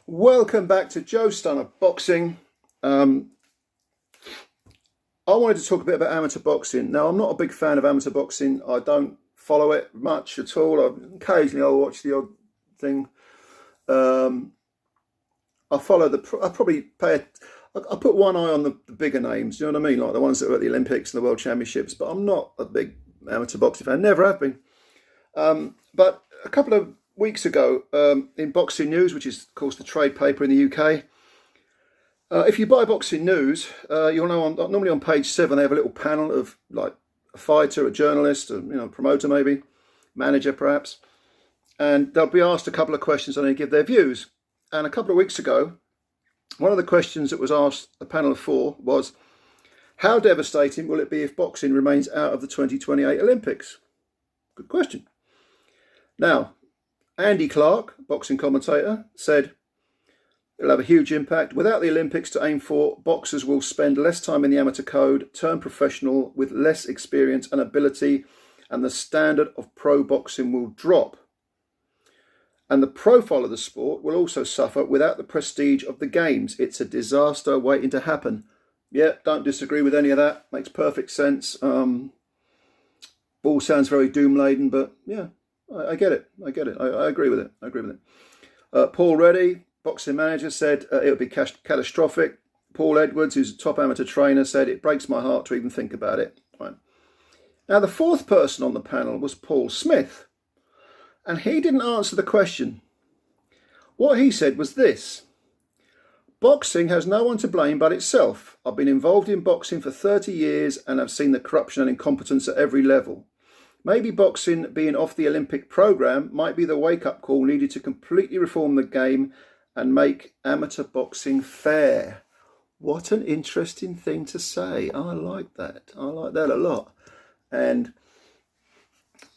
Welcome back to Joe Stunner Boxing. I wanted to talk a bit about amateur boxing. Now, I'm not a big fan of amateur boxing. I don't follow it much at all. Occasionally, I'll watch the odd thing. I follow I probably pay. I put one eye on the bigger names. You know what I mean, like the ones that are at the Olympics and the World Championships. But I'm not a big amateur boxing fan. Never have been. But a couple of weeks ago, in Boxing News, which is, of course, the trade paper in the UK. If you buy Boxing News, you'll know normally on page 7 they have a little panel of like a fighter, a journalist, a promoter maybe, manager perhaps, and they'll be asked a couple of questions and they give their views. And a couple of weeks ago, one of the questions that was asked a panel of 4 was, how devastating will it be if boxing remains out of the 2028 Olympics? Good question. Now, Andy Clark, boxing commentator, said, it'll have a huge impact. Without the Olympics to aim for, boxers will spend less time in the amateur code, turn professional with less experience and ability, and the standard of pro boxing will drop. And the profile of the sport will also suffer without the prestige of the games. It's a disaster waiting to happen. Yeah, don't disagree with any of that. Makes perfect sense. All sounds very doom-laden, but yeah, I get it. I agree with it. Paul Reddy, boxing manager, said it would be catastrophic. Paul Edwards, who's a top amateur trainer, said it breaks my heart to even think about it. Right. Now, the 4th person on the panel was Paul Smith, and he didn't answer the question. What he said was this: boxing has no one to blame but itself. I've been involved in boxing for 30 years and I've seen the corruption and incompetence at every level. Maybe boxing being off the Olympic programme might be the wake-up call needed to completely reform the game and make amateur boxing fair. What an interesting thing to say. I like that. I like that a lot. And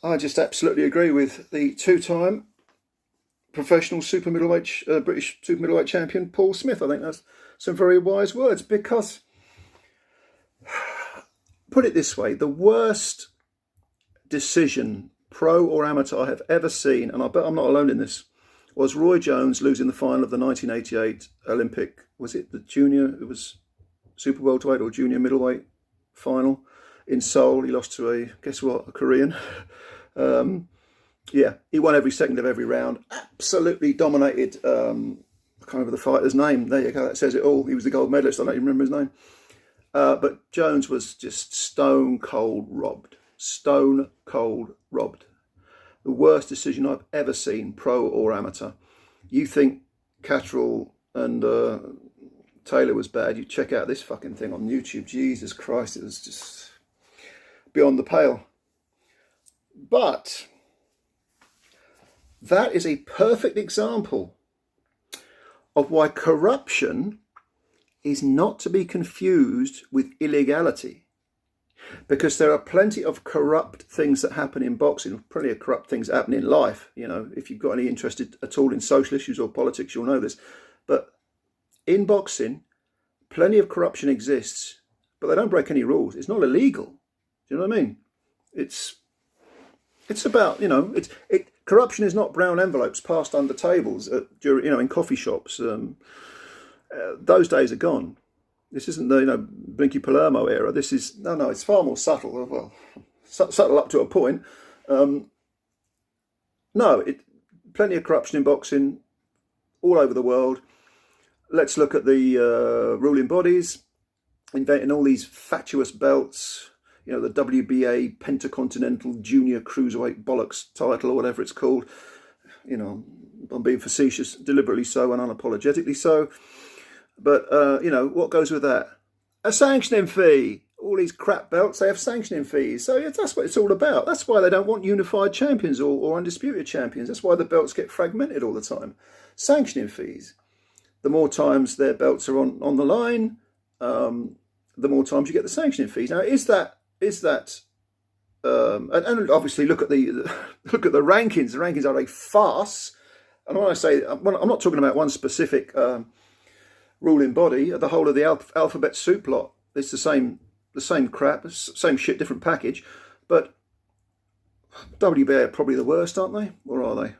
I just absolutely agree with the 2-time professional super middleweight, British super middleweight champion, Paul Smith. I think that's some very wise words, because, put it this way, the worst decision, pro or amateur, I have ever seen, and I bet I'm not alone in this, was Roy Jones losing the final of the 1988 Olympic, was it the junior, it was super welterweight or junior middleweight final in Seoul. He lost to a Korean. Yeah, he won every second of every round, absolutely dominated, I can't remember the fighter's name, there you go, that says it all. He was the gold medalist, I don't even remember his name. But Jones was just stone cold robbed. Stone cold robbed. The worst decision I've ever seen, pro or amateur. You think Catterall and Taylor was bad, you check out this fucking thing on YouTube. Jesus Christ, it was just beyond the pale. But that is a perfect example of why corruption is not to be confused with illegality. Because there are plenty of corrupt things that happen in boxing, plenty of corrupt things that happen in life. You know, if you've got any interest at all in social issues or politics, you'll know this. But in boxing, plenty of corruption exists, but they don't break any rules. It's not illegal. Do you know what I mean? It's about, corruption is not brown envelopes passed under tables in coffee shops. Those days are gone. This isn't the Blinky Palermo era. This is no. It's far more subtle. Well, subtle up to a point. Plenty of corruption in boxing all over the world. Let's look at the ruling bodies inventing all these fatuous belts. The WBA Pentacontinental Junior Cruiserweight bollocks title, or whatever it's called. I'm being facetious, deliberately so and unapologetically so. But, what goes with that? A sanctioning fee. All these crap belts, they have sanctioning fees. So yeah, that's what it's all about. That's why they don't want unified champions or undisputed champions. That's why the belts get fragmented all the time. Sanctioning fees. The more times their belts are on the line, the more times you get the sanctioning fees. Now, is that and obviously look at the rankings. The rankings are a farce. And when I say, I'm not talking about one specific ruling body. The whole of the alphabet soup lot. It's the same crap, same shit, different package. But WBA are probably the worst, aren't they? Or are they?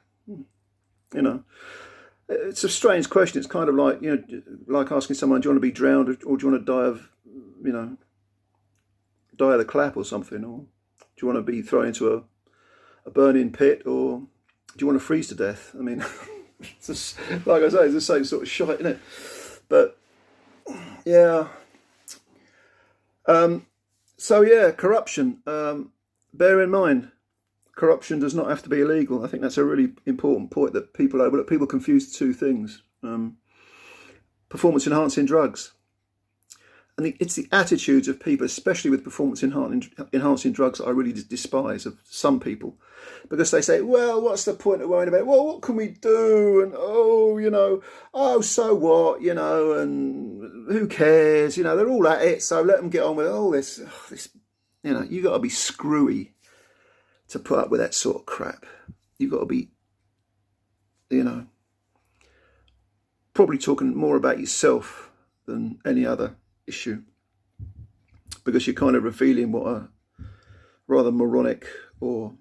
It's a strange question. It's kind of like, you know, like asking someone, do you want to be drowned or do you want to die of, you know, die of the clap or something? Or do you want to be thrown into a burning pit, or do you want to freeze to death? I mean, it's just, like I say, it's the same sort of shite, isn't it? But yeah. So yeah, corruption. Bear in mind, corruption does not have to be illegal. I think that's a really important point that people overlook. People confuse the two things. Performance enhancing drugs. And it's the attitudes of people, especially with performance enhancing drugs, that I really despise, of some people. Because they say, well, what's the point of worrying about it? Well, what can we do? And, oh, you know, oh, so what? You know, and who cares? You know, they're all at it, so let them get on with all this. You know, you got to be screwy to put up with that sort of crap. You've got to be, you know, probably talking more about yourself than any other issue, because you're kind of revealing what a rather moronic or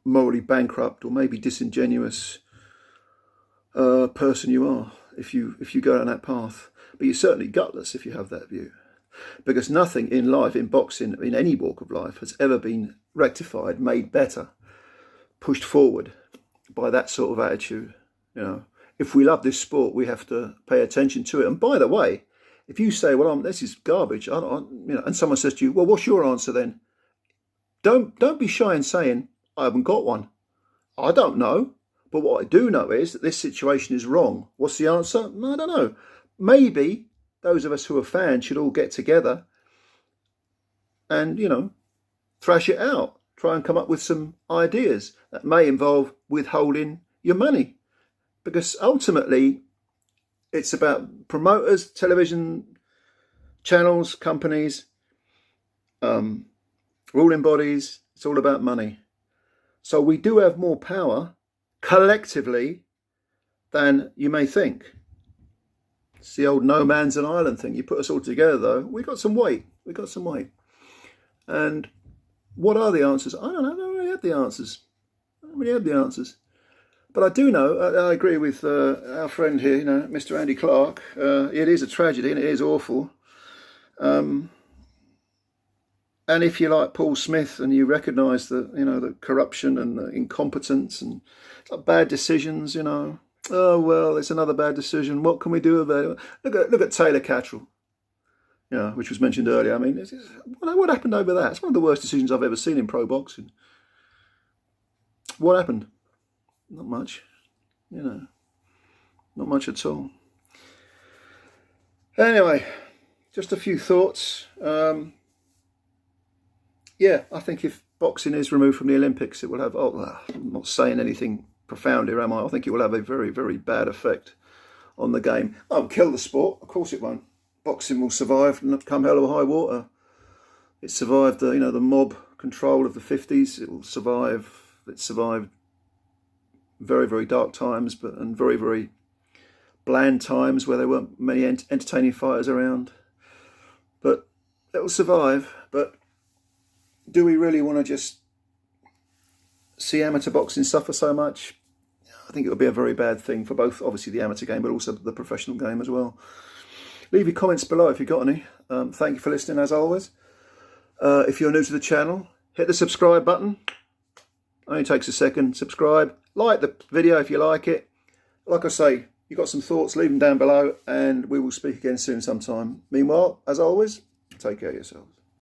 morally bankrupt or maybe disingenuous person you are if you go down that path. But you're certainly gutless if you have that view, because nothing in life, in boxing, in any walk of life, has ever been rectified, made better, pushed forward by that sort of attitude. You know, if we love this sport, we have to pay attention to it. And by the way, if you say, well, this is garbage, you know, and someone says to you, well, what's your answer then? Don't be shy in saying, I haven't got one. I don't know. But what I do know is that this situation is wrong. What's the answer? I don't know. Maybe those of us who are fans should all get together and, you know, thrash it out. Try and come up with some ideas that may involve withholding your money. Because ultimately, it's about promoters, television channels, companies, ruling bodies. It's all about money. So we do have more power collectively than you may think. It's the old no man's an island thing. You put us all together, though, we got some weight. We got some weight. And what are the answers? I don't know. I don't really have the answers. But I do know, I agree with our friend here, you know, Mr. Andy Clark. It is a tragedy and it is awful. And if you're like Paul Smith and you recognise the, you know, the corruption and the incompetence and bad decisions, you know, oh well, it's another bad decision. What can we do about it? Look at Taylor Catterall, you know, which was mentioned earlier. I mean, what happened over that? It's one of the worst decisions I've ever seen in pro boxing. What happened? Not much, you know, not much at all. Anyway, just a few thoughts. Yeah, I think if boxing is removed from the Olympics, it will have, I'm not saying anything profound here, am I? I think it will have a very, very bad effect on the game. It won't kill the sport, of course it won't. Boxing will survive and come hell or high water. It survived the, you know, the mob control of the 50s. It will survive. It survived very, very dark times, and very, very bland times where there weren't many entertaining fighters around. But it will survive. But do we really want to just see amateur boxing suffer so much? I think it would be a very bad thing for both, obviously, the amateur game, but also the professional game as well. Leave your comments below if you've got any. Thank you for listening, as always. If you're new to the channel, hit the subscribe button. Only takes a second. Subscribe. Like the video if you like it. Like I say, you've got some thoughts, leave them down below, and we will speak again soon sometime. Meanwhile, as always, take care of yourselves.